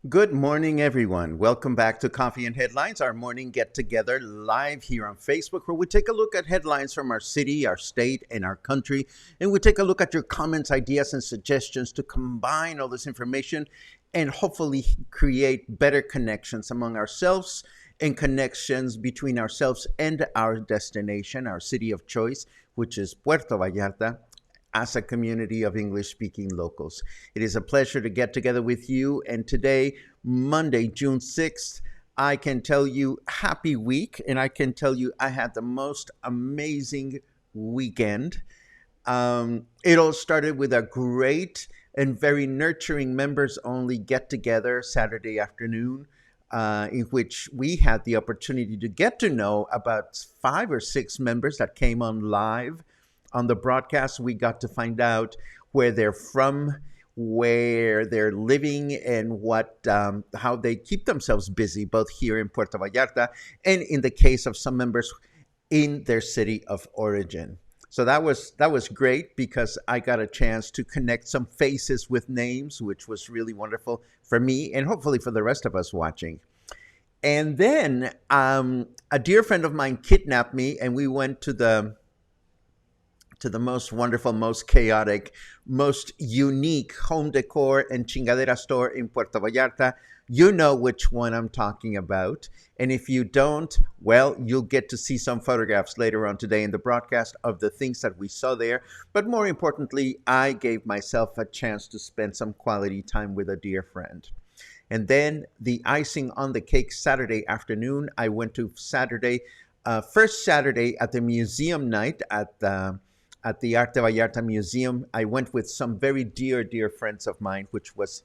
Good morning, everyone. Welcome back to Coffee and Headlines, our morning get together live here on Facebook, where we take a look at headlines from our city, our state, and our country. And we take a look at your comments, ideas, and suggestions to combine all this information and hopefully create better connections among ourselves and connections between ourselves and our destination, our city of choice, which is Puerto Vallarta, as a community of English-speaking locals. It is a pleasure to get together with you. And today, Monday, June 6th, I can tell you happy week. And I can tell you I had the most amazing weekend. It all started with a great and very nurturing members-only get-together Saturday afternoon, in which we had the opportunity to get to know about 5 or 6 members that came on live. On the broadcast, we got to find out where they're from, where they're living, and how they keep themselves busy, both here in Puerto Vallarta and in the case of some members in their city of origin. So that was great because I got a chance to connect some faces with names, which was really wonderful for me and hopefully for the rest of us watching. And then a dear friend of mine kidnapped me, and we went to the most wonderful, most chaotic, most unique home decor and chingadera store in Puerto Vallarta. You know which one I'm talking about. And if you don't, well, you'll get to see some photographs later on today in the broadcast of the things that we saw there. But more importantly, I gave myself a chance to spend some quality time with a dear friend. And then the icing on the cake Saturday afternoon, I went to first Saturday at the museum night at the Arte Vallarta Museum. I went with some very dear friends of mine, which was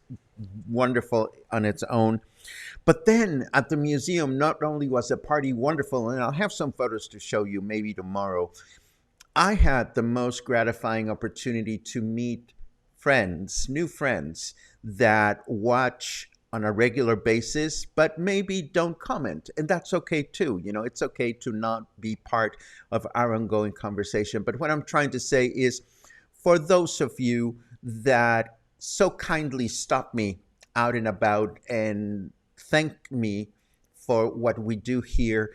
wonderful on its own. But then at the museum, not only was the party wonderful, and I'll have some photos to show you maybe tomorrow, I had the most gratifying opportunity to meet friends, new friends that watch on a regular basis, but maybe don't comment. And that's okay too. You know, it's okay to not be part of our ongoing conversation. But what I'm trying to say is, for those of you that so kindly stop me out and about and thank me for what we do here,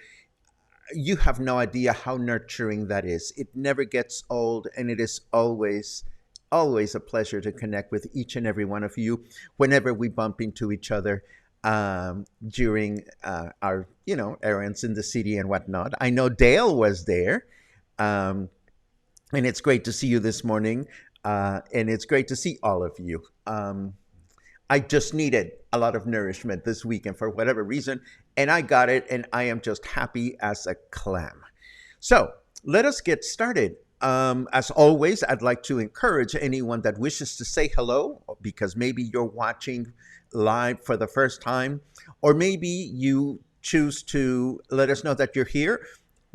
you have no idea how nurturing that is. It never gets old, and it is always a pleasure to connect with each and every one of you whenever we bump into each other during our, errands in the city and whatnot. I know Dale was there, and it's great to see you this morning, and it's great to see all of you. I just needed a lot of nourishment this weekend for whatever reason, and I got it, and I am just happy as a clam. So let us get started. As always, I'd like to encourage anyone that wishes to say hello, because maybe you're watching live for the first time, or maybe you choose to let us know that you're here.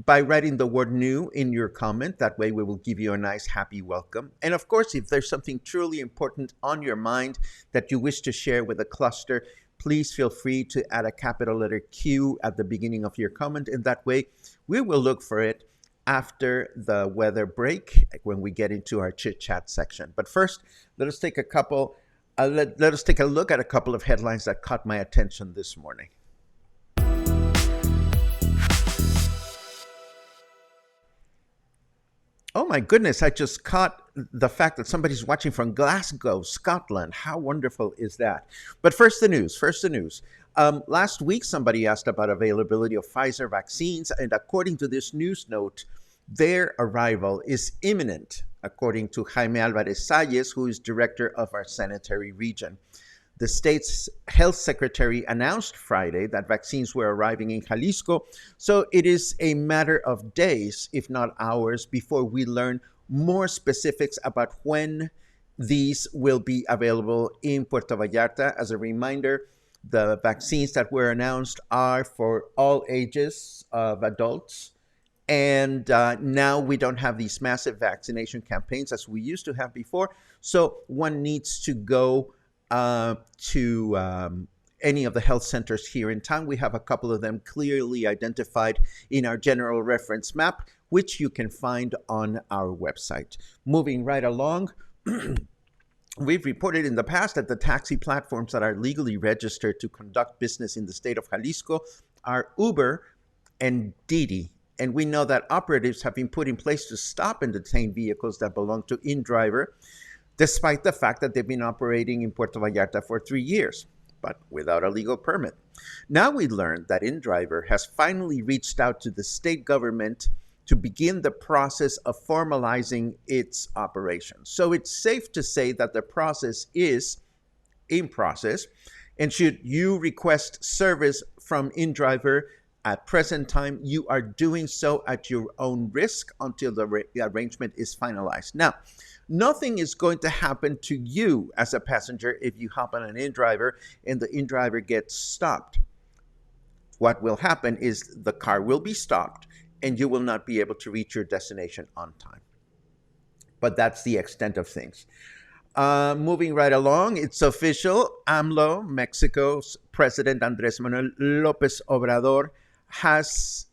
by writing the word new in your comment. That way, we will give you a nice, happy welcome. And of course, if there's something truly important on your mind that you wish to share with the cluster, please feel free to add a capital letter Q at the beginning of your comment. And that way, we will look for it after the weather break when we get into our chit chat section. But first, let us take let us take a look at a couple of headlines that caught my attention this morning. Oh my goodness, I just caught the fact that somebody's watching from Glasgow, Scotland. How wonderful is that? But first the news, last week, somebody asked about availability of Pfizer vaccines, and according to this news note, their arrival is imminent, according to Jaime Alvarez Salles, who is director of our sanitary region. The state's health secretary announced Friday that vaccines were arriving in Jalisco, so it is a matter of days, if not hours, before we learn more specifics about when these will be available in Puerto Vallarta. As a reminder, the vaccines that were announced are for all ages of adults. And now we don't have these massive vaccination campaigns as we used to have before. So one needs to go to any of the health centers here in town. We have a couple of them clearly identified in our general reference map, which you can find on our website. Moving right along, we've reported in the past that the taxi platforms that are legally registered to conduct business in the state of Jalisco are Uber and Didi. And we know that operatives have been put in place to stop and detain vehicles that belong to InDriver, despite the fact that they've been operating in Puerto Vallarta for 3 years, but without a legal permit. Now we learned that InDriver has finally reached out to the state government to begin the process of formalizing its operations. So it's safe to say that the process is in process, and should you request service from InDriver at present time, you are doing so at your own risk until the arrangement is finalized. Now, nothing is going to happen to you as a passenger if you hop on an InDriver and the InDriver gets stopped. What will happen is the car will be stopped and you will not be able to reach your destination on time. But that's the extent of things. Moving right along, it's official. AMLO, Mexico's President Andrés Manuel López Obrador, has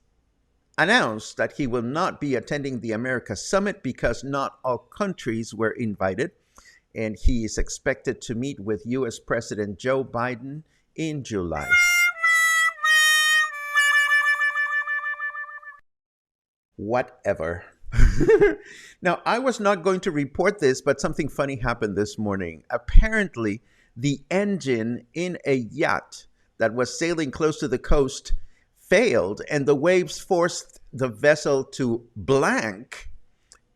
announced that he will not be attending the America Summit because not all countries were invited, and he is expected to meet with U.S. President Joe Biden in July. Whatever. Now, I was not going to report this, but something funny happened this morning. Apparently, the engine in a yacht that was sailing close to the coast failed, and the waves forced the vessel to blank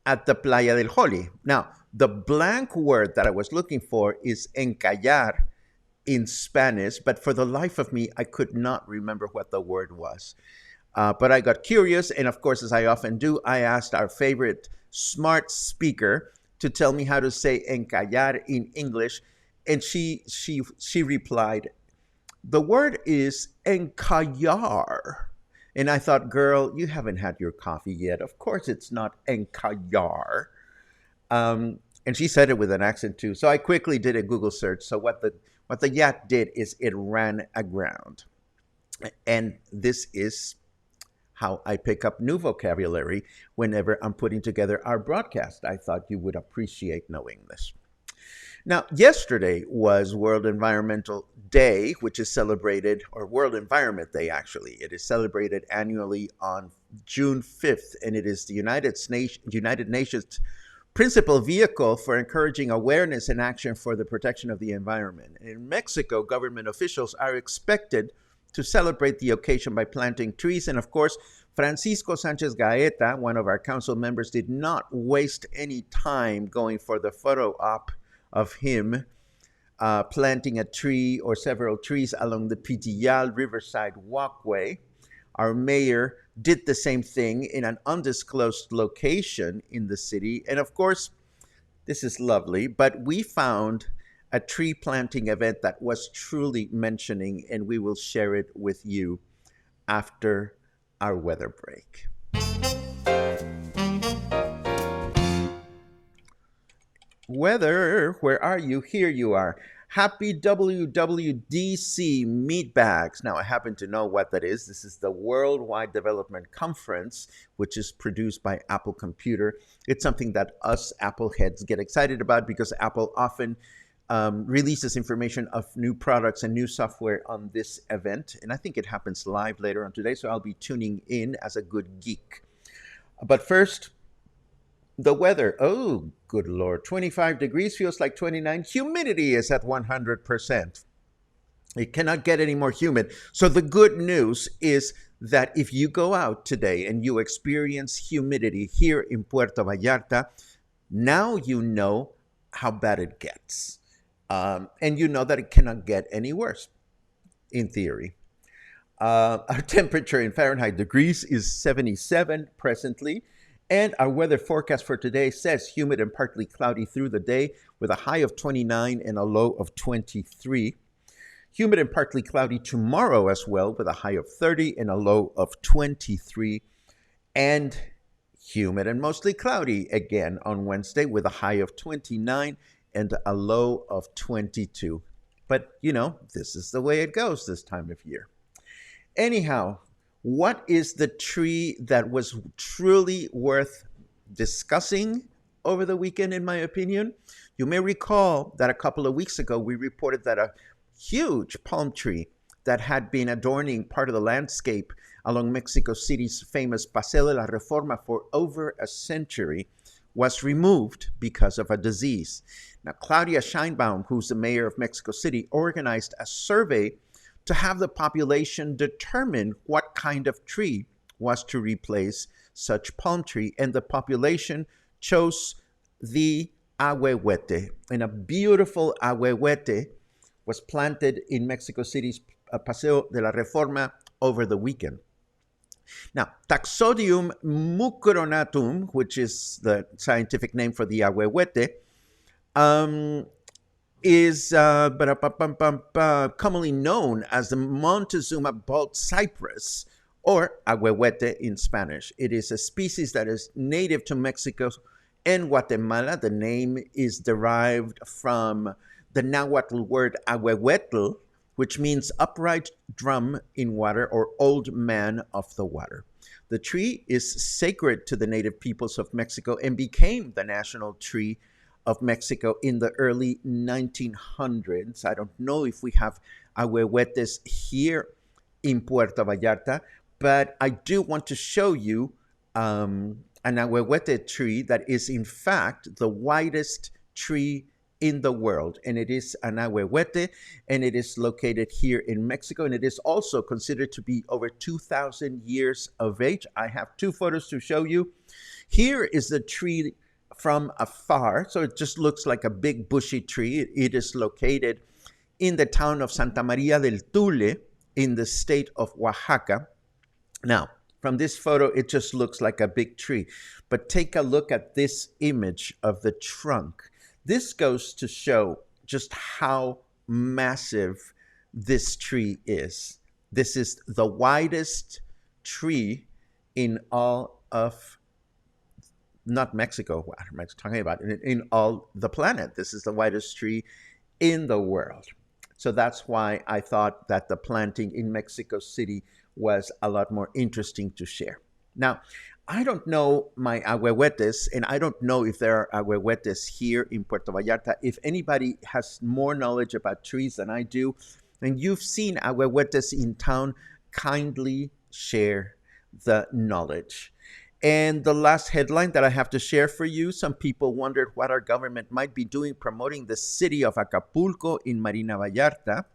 at the Playa del Joli. Now, the blank word that I was looking for is encallar in Spanish, but for the life of me, I could not remember what the word was. But I got curious, and of course, as I often do, I asked our favorite smart speaker to tell me how to say encallar in English, and she replied, the word is encallar. And I thought, girl, you haven't had your coffee yet. Of course it's not encallar. And she said it with an accent too. So I quickly did a Google search. So what the yacht did is it ran aground. And this is how I pick up new vocabulary whenever I'm putting together our broadcast. I thought you would appreciate knowing this. Now, yesterday was World Environmental Day, which is celebrated, or World Environment Day, actually. It is celebrated annually on June 5th, and it is the United Nations principal vehicle for encouraging awareness and action for the protection of the environment. In Mexico, government officials are expected to celebrate the occasion by planting trees. And of course, Francisco Sanchez Gaeta, one of our council members, did not waste any time going for the photo op of him planting a tree or several trees along the Pitillal Riverside Walkway. Our mayor did the same thing in an undisclosed location in the city. And of course, this is lovely, but we found a tree planting event that was truly mentioning, and we will share it with you after our weather break. Weather, where are you? Here you are. Happy WWDC Meatbags. Now, I happen to know what that is. This is the Worldwide Development Conference, which is produced by Apple Computer. It's something that us Apple heads get excited about because Apple often releases information of new products and new software on this event. And I think it happens live later on today, so I'll be tuning in as a good geek. But first, the weather. Oh, good Lord. 25 degrees feels like 29. Humidity is at 100%. It cannot get any more humid. So the good news is that if you go out today and you experience humidity here in Puerto Vallarta, now you know how bad it gets. And you know that it cannot get any worse, in theory. Our temperature in Fahrenheit degrees is 77 presently. And our weather forecast for today says humid and partly cloudy through the day with a high of 29 and a low of 23. Humid and partly cloudy tomorrow as well with a high of 30 and a low of 23. And humid and mostly cloudy again on Wednesday with a high of 29 and a low of 22. But, this is the way it goes this time of year. Anyhow, what is the tree that was truly worth discussing over the weekend, in my opinion? You may recall that a couple of weeks ago, we reported that a huge palm tree that had been adorning part of the landscape along Mexico City's famous Paseo de la Reforma for over a century was removed because of a disease. Now, Claudia Sheinbaum, who's the mayor of Mexico City, organized a survey to have the population determine what kind of tree was to replace such palm tree. And the population chose the ahuehuete. And a beautiful ahuehuete was planted in Mexico City's Paseo de la Reforma over the weekend. Now, Taxodium mucronatum, which is the scientific name for the ahuehuete, is commonly known as the Montezuma bald cypress, or ahuehuete in Spanish. It is a species that is native to Mexico and Guatemala. The name is derived from the Nahuatl word ahuehuetl, which means upright drum in water or old man of the water. The tree is sacred to the native peoples of Mexico and became the national tree of Mexico in the early 1900s. I don't know if we have ahuehuetes here in Puerto Vallarta, but I do want to show you an ahuehuete tree that is in fact the widest tree in the world, and it is an ahuehuete, and it is located here in Mexico, and it is also considered to be over 2,000 years of age. I have two photos to show you. Here is the tree from afar, so it just looks like a big bushy tree. It is located in the town of Santa Maria del Tule in the state of Oaxaca. Now, from this photo, it just looks like a big tree, but take a look at this image of the trunk. This goes to show just how massive this tree is. This is the widest tree in all of, not Mexico, what am I talking about? In all the planet. This is the widest tree in the world. So that's why I thought that the planting in Mexico City was a lot more interesting to share. Now, I don't know my ahuehuetes, and I don't know if there are ahuehuetes here in Puerto Vallarta. If anybody has more knowledge about trees than I do, and you've seen ahuehuetes in town, kindly share the knowledge. And the last headline that I have to share for you, some people wondered what our government might be doing promoting the city of Acapulco in Marina Vallarta.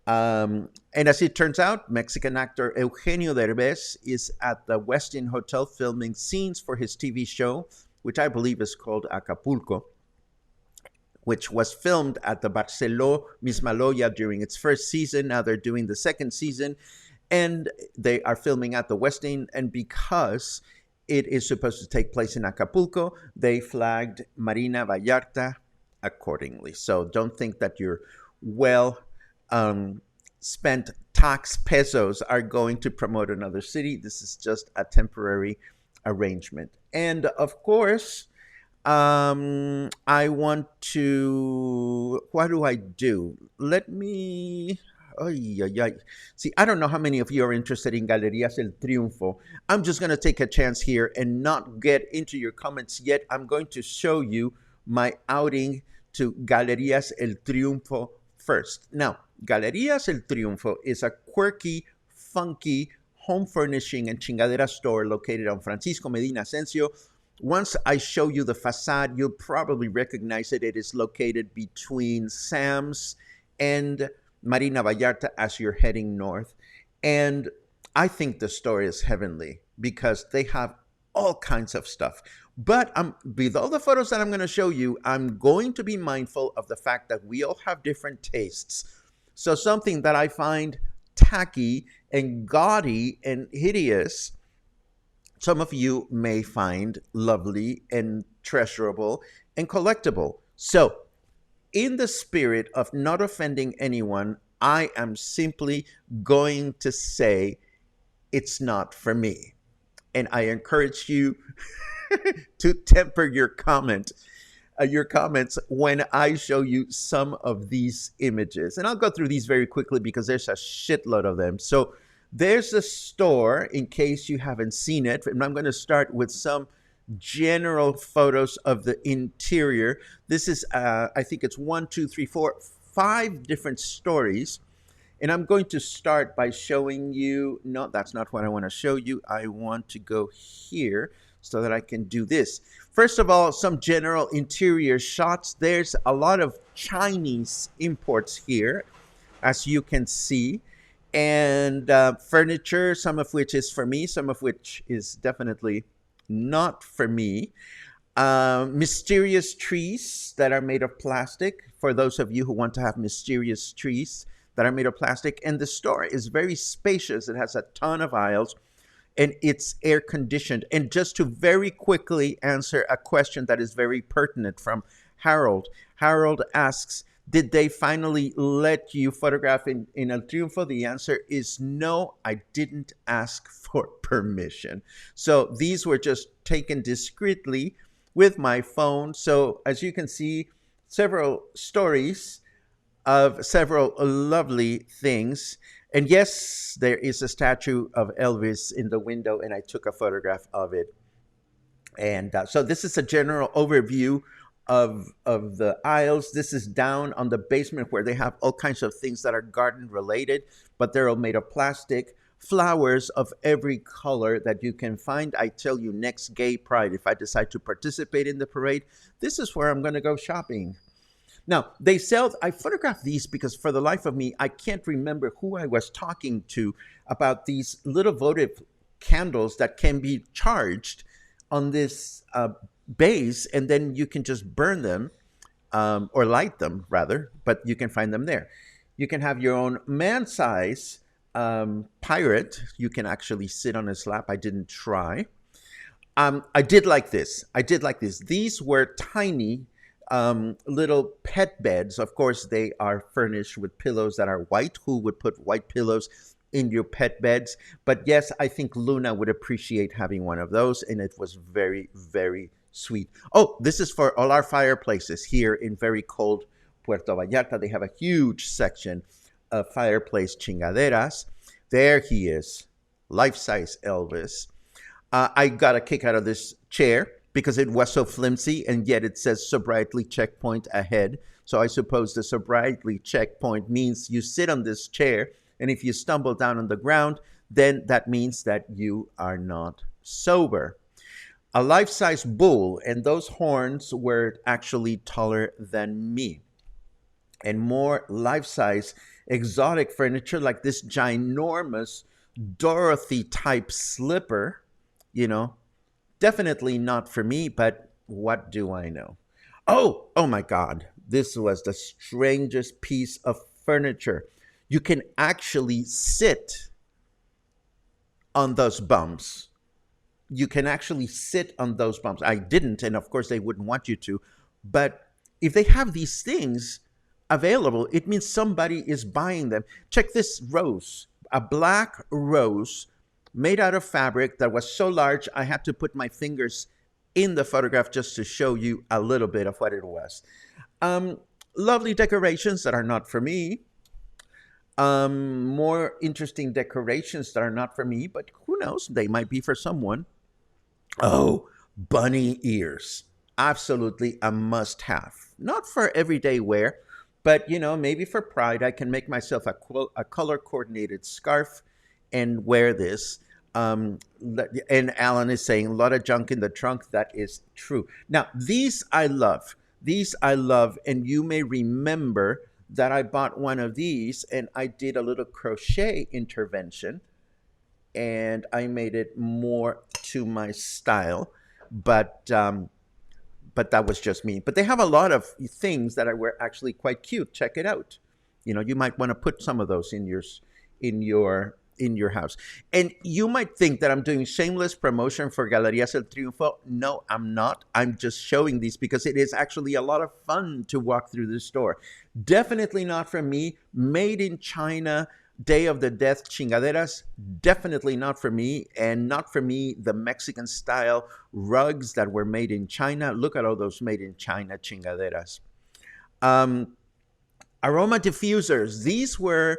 And as it turns out, Mexican actor Eugenio Derbez is at the Westin Hotel filming scenes for his TV show, which I believe is called Acapulco, which was filmed at the Barceló Mismaloya during its first season. Now they're doing the second season, and they are filming at the Westin. And because it is supposed to take place in Acapulco, they flagged Marina Vallarta accordingly. So don't think that your spent tax pesos are going to promote another city. This is just a temporary arrangement. And of course, I want to. What do I do? Let me. Ay, ay, ay. See, I don't know how many of you are interested in Galerias El Triunfo. I'm just going to take a chance here and not get into your comments yet. I'm going to show you my outing to Galerias El Triunfo first. Now, Galerias El Triunfo is a quirky, funky home furnishing and chingadera store located on Francisco Medina Asensio. Once I show you the facade, you'll probably recognize it. It is located between Sam's and Marina Vallarta as you're heading north. And I think the store is heavenly because they have all kinds of stuff. But with all the photos that I'm going to show you, I'm going to be mindful of the fact that we all have different tastes. So something that I find tacky and gaudy and hideous, some of you may find lovely and treasurable and collectible. So, in the spirit of not offending anyone, I am simply going to say it's not for me. And I encourage you to temper your comments when I show you some of these images. And I'll go through these very quickly because there's a shitload of them. So, there's a store in case you haven't seen it, and I'm going to start with some general photos of the interior. This is, I think it's 1, 2, 3, 4, 5 different stories. And I'm going to start by showing you, no, that's not what I want to show you. I want to go here so that I can do this. First of all, some general interior shots. There's a lot of Chinese imports here, as you can see. And furniture, some of which is for me, some of which is definitely not for me. Mysterious trees that are made of plastic, for those of you who want to have mysterious trees that are made of plastic. And the store is very spacious. It has a ton of aisles and it's air conditioned. And just to very quickly answer a question that is very pertinent from Harold. Harold asks, did they finally let you photograph in El Triunfo? The answer is no, I didn't ask for permission. So these were just taken discreetly with my phone. So as you can see, several stories of several lovely things. And yes, there is a statue of Elvis in the window, and I took a photograph of it. And so this is a general overview of the aisles. This is down on the basement where they have all kinds of things that are garden related, but they're all made of plastic. Flowers of every color that you can find. I tell you, next Gay Pride, if I decide to participate in the parade, this is where I'm going to go shopping. Now, I photographed these because for the life of me, I can't remember who I was talking to about these little votive candles that can be charged on this base, and then you can just burn them or light them rather, but you can find them there. You can have your own man-size pirate. You can actually sit on his lap. I didn't try. I did like this. These were tiny little pet beds. Of course, they are furnished with pillows that are white. Who would put white pillows in your pet beds? But yes, I think Luna would appreciate having one of those, and it was very, very sweet. Oh, this is for all our fireplaces here in very cold Puerto Vallarta. They have a huge section of fireplace chingaderas. There he is, life-size Elvis. I got a kick out of this chair because it was so flimsy, and yet it says sobriety checkpoint ahead. So I suppose the sobriety checkpoint means you sit on this chair, and if you stumble down on the ground, then that means that you are not sober. A life-size bull, and those horns were actually taller than me. And more life-size exotic furniture like this ginormous Dorothy-type slipper, definitely not for me, but what do I know? Oh my God. This was the strangest piece of furniture. You can actually sit on those bumps. I didn't, and of course they wouldn't want you to. But if they have these things available, it means somebody is buying them. Check this rose, a black rose made out of fabric that was so large I had to put my fingers in the photograph just to show you a little bit of what it was. Um, Lovely decorations that are not for me. More interesting decorations that are not for me, but who knows? They might be for someone. Oh, bunny ears. Absolutely a must have. Not for everyday wear, but maybe for pride, I can make myself a color coordinated scarf and wear this. And Alan is saying a lot of junk in the trunk. That is true. Now, these I love. These I love. And you may remember that I bought one of these and I did a little crochet intervention and I made it more to my style. But that was just me. But they have a lot of things that were actually quite cute. Check it out. You might want to put some of those in your house. And you might think that I'm doing shameless promotion for Galerias El Triunfo. No, I'm not. I'm just showing these because it is actually a lot of fun to walk through the store. Definitely not for me. Made in China. Day of the Death chingaderas, definitely not for me. And not for me, the Mexican style rugs that were made in China. Look at all those made in China chingaderas. Aroma diffusers. These were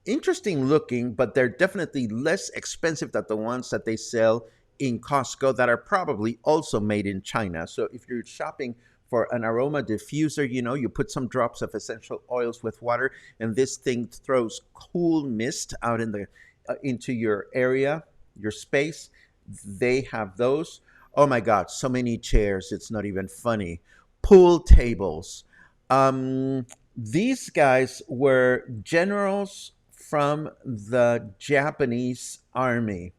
interesting looking, but they're definitely less expensive than the ones that they sell in Costco that are probably also made in China. So if you're shopping for an aroma diffuser, you put some drops of essential oils with water, and this thing throws cool mist out into your area, your space. They have those. Oh my God, so many chairs. It's not even funny. Pool tables. These guys were generals from the Japanese army.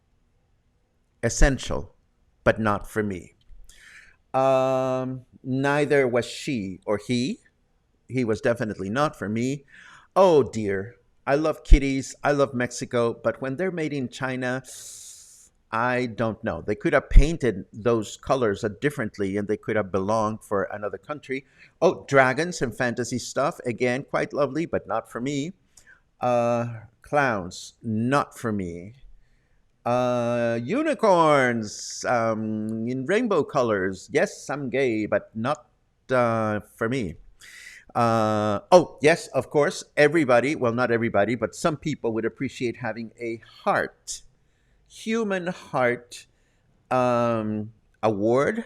Essential, but not for me. Neither was she or he. He was definitely not for me. Oh dear. I love kitties. I love Mexico. But when they're made in China, I don't know. They could have painted those colors differently and they could have belonged for another country. Oh, dragons and fantasy stuff. Again, quite lovely, but not for me. Clowns, not for me. Unicorns in rainbow colors. Yes, I'm gay, but not for me. Oh, yes, of course, everybody, well, not everybody, but some people would appreciate having a heart, human heart award.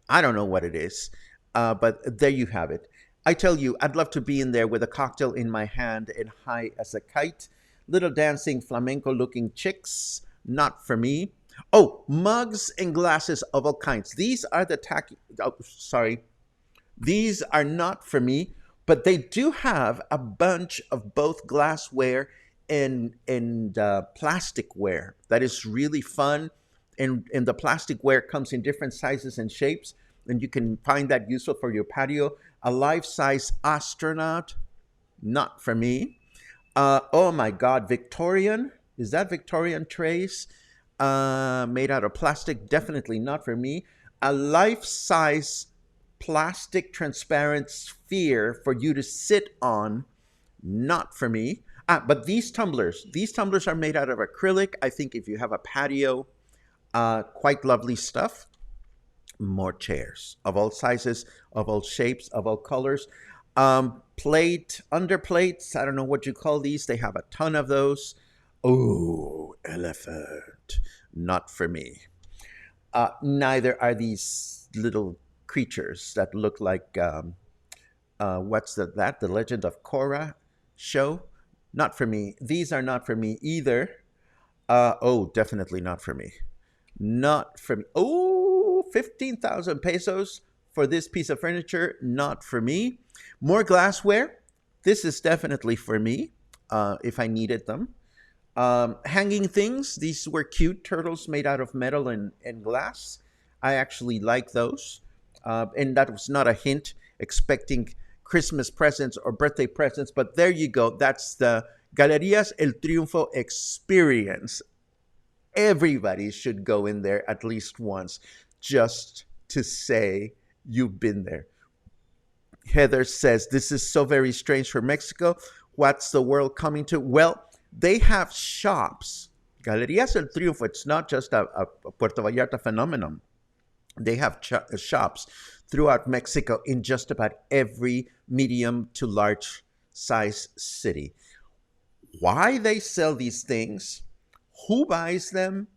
I don't know what it is, but there you have it. I tell you, I'd love to be in there with a cocktail in my hand and high as a kite. Little dancing flamenco looking chicks, not for me. Oh, mugs and glasses of all kinds. These are the tacky, oh, sorry. These are not for me, but they do have a bunch of both glassware and plasticware. That is really fun. And the plasticware comes in different sizes and shapes, and you can find that useful for your patio. A life-size astronaut, not for me. Oh my God, Victorian. Is that Victorian trays? Made out of plastic, definitely not for me. A life-size plastic transparent sphere for you to sit on, not for me. But these tumblers are made out of acrylic. I think if you have a patio, quite lovely stuff. More chairs of all sizes, of all shapes, of all colors. Plate, underplates, I don't know what you call these. They have a ton of those. Oh, elephant, not for me. Neither are these little creatures that look like, what's that? The Legend of Korra show? Not for me. These are not for me either. Oh, definitely not for me. Not for me. Oh, 15,000 pesos for this piece of furniture. Not for me. More glassware. This is definitely for me if I needed them. Hanging things. These were cute turtles made out of metal and glass. I actually like those. And that was not a hint expecting Christmas presents or birthday presents, but there you go. That's the Galerias El Triunfo experience. Everybody should go in there at least once just to say you've been there. Heather says, this is so very strange for Mexico. What's the world coming to? Well, they have shops. Galerias El Triunfo, it's not just a Puerto Vallarta phenomenon. They have shops throughout Mexico in just about every medium to large size city. Why they sell these things, who buys them,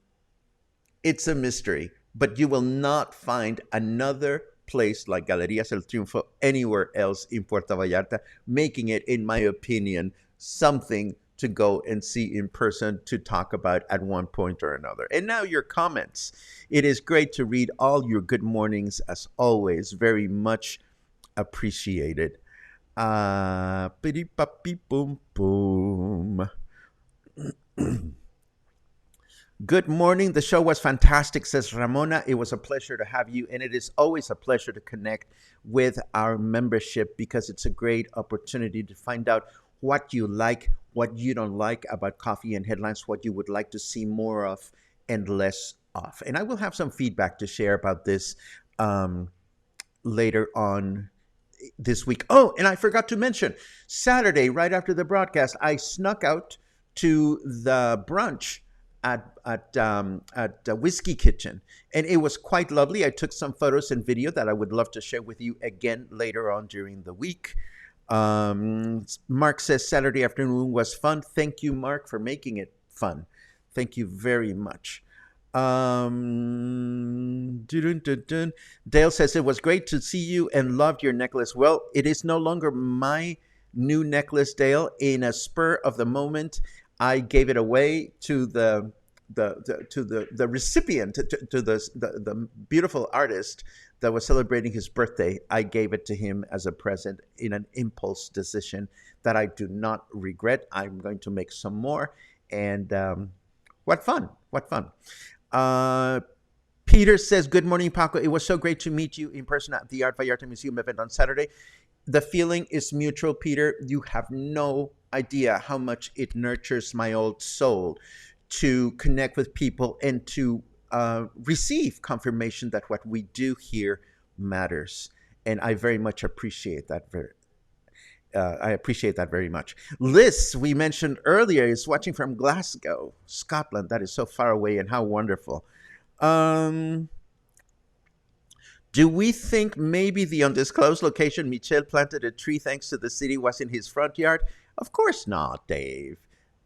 it's a mystery. But you will not find another place like Galerias El Triunfo anywhere else in Puerto Vallarta, making it, in my opinion, something to go and see in person, to talk about at one point or another. And now your comments. It is great to read all your good mornings, as always. Very much appreciated. Boom boom. Good morning. The show was fantastic, says Ramona. It was a pleasure to have you, and it is always a pleasure to connect with our membership, because it's a great opportunity to find out what you like, what you don't like about Coffee and Headlines, what you would like to see more of and less of. And I will have some feedback to share about this later on this week. Oh, and I forgot to mention, Saturday, right after the broadcast, I snuck out to the brunch at the Whiskey Kitchen, and it was quite lovely. I took some photos and video that I would love to share with you again later on during the week. Mark says Saturday afternoon was fun. Thank you, Mark, for making it fun. Thank you very much. Dale says it was great to see you and loved your necklace. Well, it is no longer my new necklace, Dale. In a spur of the moment, I gave it away to the recipient, to the beautiful artist that was celebrating his birthday. I gave it to him as a present in an impulse decision that I do not regret. I'm going to make some more, and what fun! What fun! Peter says, "Good morning, Paco. It was so great to meet you in person at the Art Vallarta Museum event on Saturday. The feeling is mutual, Peter. You have no idea how much it nurtures my old soul to connect with people and to receive confirmation that what we do here matters. And I very much appreciate that. I appreciate that very much. Liz, we mentioned earlier, is watching from Glasgow, Scotland. That is so far away, and how wonderful. Do we think maybe the undisclosed location Michel planted a tree thanks to the city was in his front yard? Of course not, Dave.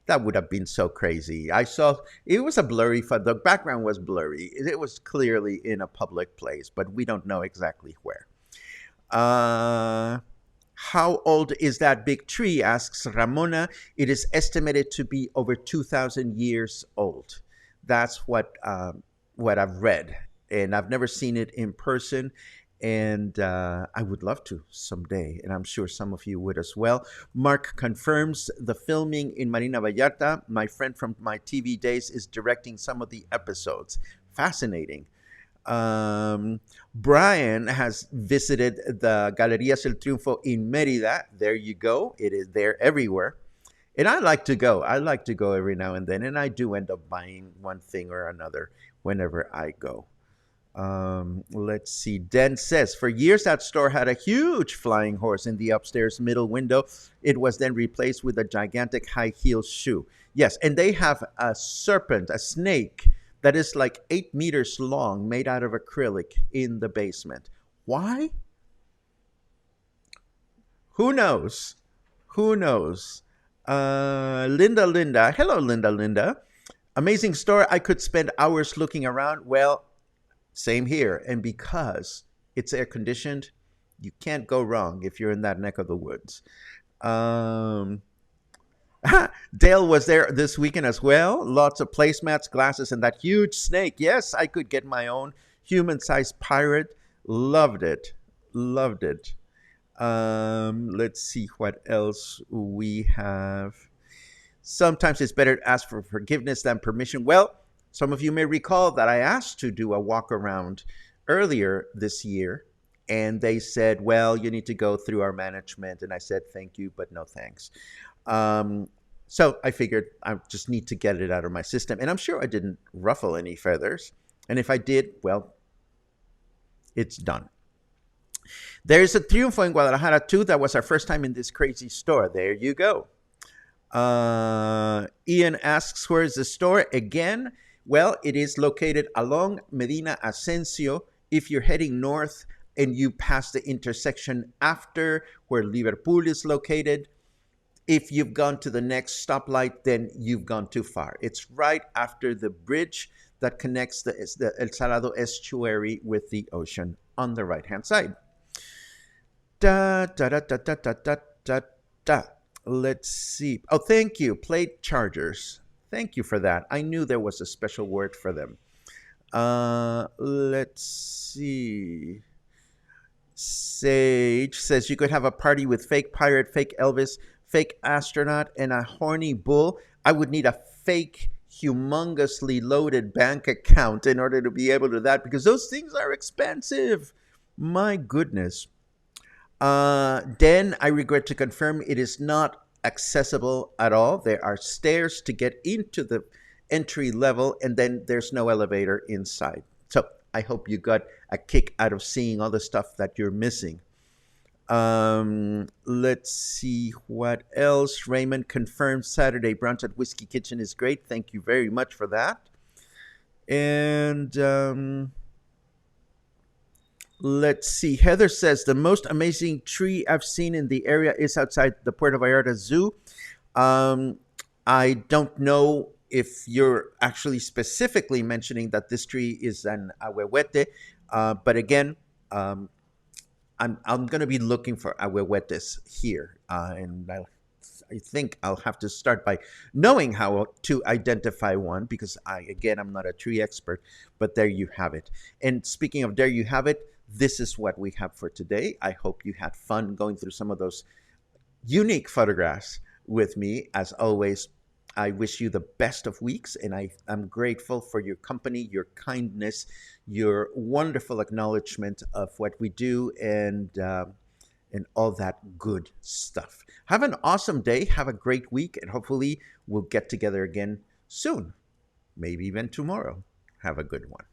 That would have been so crazy. I saw it was a blurry, the background was blurry. It was clearly in a public place, but we don't know exactly where. How old is that big tree, asks Ramona. It is estimated to be over 2,000 years old. That's what I've read. And I've never seen it in person. And I would love to someday. And I'm sure some of you would as well. Mark confirms the filming in Marina Vallarta. My friend from my TV days is directing some of the episodes. Fascinating. Brian has visited the Galerias El Triunfo in Mérida. There you go. It is there everywhere. And I like to go. I like to go every now and then. And I do end up buying one thing or another whenever I go. Let's see. Den says, for years that store had a huge flying horse in the upstairs middle window. It was then replaced with a gigantic high heel shoe. Yes, and they have a serpent, a snake, that is like 8 meters long, made out of acrylic in the basement. Why? Who knows? Who knows? Linda. Hello, Linda. Amazing store. I could spend hours looking around. Well, same here. And because it's air conditioned, you can't go wrong if you're in that neck of the woods. Dale was there this weekend as well. Lots of placemats, glasses, and that huge snake. Yes, I could get my own human-sized pirate. Loved it. Let's see what else we have. Sometimes it's better to ask for forgiveness than permission. Well, some of you may recall that I asked to do a walk around earlier this year, and they said, well, you need to go through our management. And I said, thank you, but no thanks. So I figured I just need to get it out of my system. And I'm sure I didn't ruffle any feathers. And if I did, well, it's done. There's a Triunfo in Guadalajara, too. That was our first time in this crazy store. There you go. Ian asks, where is the store? Again, well, it is located along Medina Asensio If you're heading north and you pass the intersection after where Liverpool is located, if you've gone to the next stoplight, then you've gone too far. It's right after the bridge that connects the El Salado estuary with the ocean on the right hand side. Da, da, da, da, da, da, da, da, da. Let's see. Oh, thank you. Plate chargers. Thank you for that. I knew there was a special word for them. Let's see. Sage says you could have a party with fake pirate, fake Elvis, fake astronaut, and a horny bull. I would need a fake, humongously loaded bank account in order to be able to do that because those things are expensive. My goodness. Den, I regret to confirm it is not accessible at all. There are stairs to get into the entry level, and then there's no elevator inside. So I hope you got a kick out of seeing all the stuff that you're missing. Let's see what else. Raymond confirms Saturday brunch at Whiskey Kitchen is great. Thank you very much for that. And let's see. Heather says the most amazing tree I've seen in the area is outside the Puerto Vallarta Zoo. I don't know if you're actually specifically mentioning that this tree is an ahuehuete, but again, I'm going to be looking for ahuehuetes here, and I think I'll have to start by knowing how to identify one because I'm not a tree expert, but there you have it. And speaking of there you have it, this is what we have for today. I hope you had fun going through some of those unique photographs with me. As always, I wish you the best of weeks, and I'm grateful for your company, your kindness, your wonderful acknowledgement of what we do, and all that good stuff. Have an awesome day. Have a great week, and hopefully we'll get together again soon, maybe even tomorrow. Have a good one.